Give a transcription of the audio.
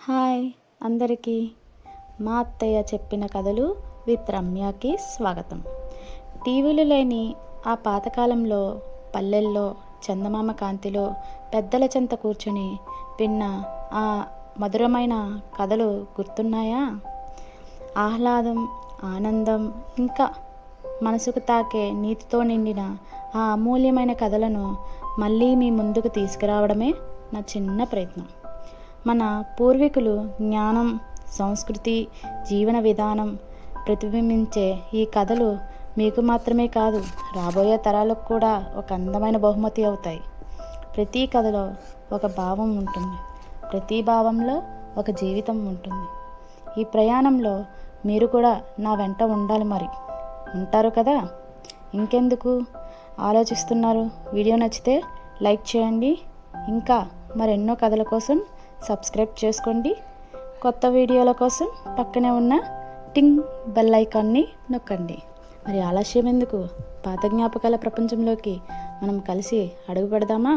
Hi అందరికీ మా అత్తయ్య చెప్పిన కథలు విత్ రమ్యకి స్వాగతం. టీవీలు లేని ఆ పాతకాలంలో పల్లెల్లో చందమామ కాంతిలో పెద్దల చెంత కూర్చుని విన్న ఆ మధురమైన కథలు గుర్తున్నాయా? ఆహ్లాదం, ఆనందం, ఇంకా మనసుకు తాకే నీతితో నిండిన ఆ అమూల్యమైన కథలను మళ్ళీ మీ ముందుకు తీసుకురావడమే నా చిన్న ప్రయత్నం. మన పూర్వీకులు జ్ఞానం, సంస్కృతి, జీవన విధానం ప్రతిబింబించే ఈ కథలు మీకు మాత్రమే కాదు, రాబోయే తరాలకు కూడా ఒక అందమైన బహుమతి అవుతాయి. ప్రతి కథలో ఒక భావం ఉంటుంది, ప్రతి భావంలో ఒక జీవితం ఉంటుంది. ఈ ప్రయాణంలో మీరు కూడా నా వెంట ఉండాలి. మరి ఉంటారు కదా? ఇంకెందుకు ఆలోచిస్తున్నారు? వీడియో నచ్చితే లైక్ చేయండి. ఇంకా మరెన్నో కథల కోసం సబ్స్క్రైబ్ చేసుకోండి. కొత్త వీడియోల కోసం పక్కనే ఉన్న టింగ్ బెల్ ఐకాన్ని నొక్కండి. మరి ఆలస్యం ఎందుకు? పాత జ్ఞాపకాల ప్రపంచంలోకి మనం కలిసి అడుగు పెడదామా?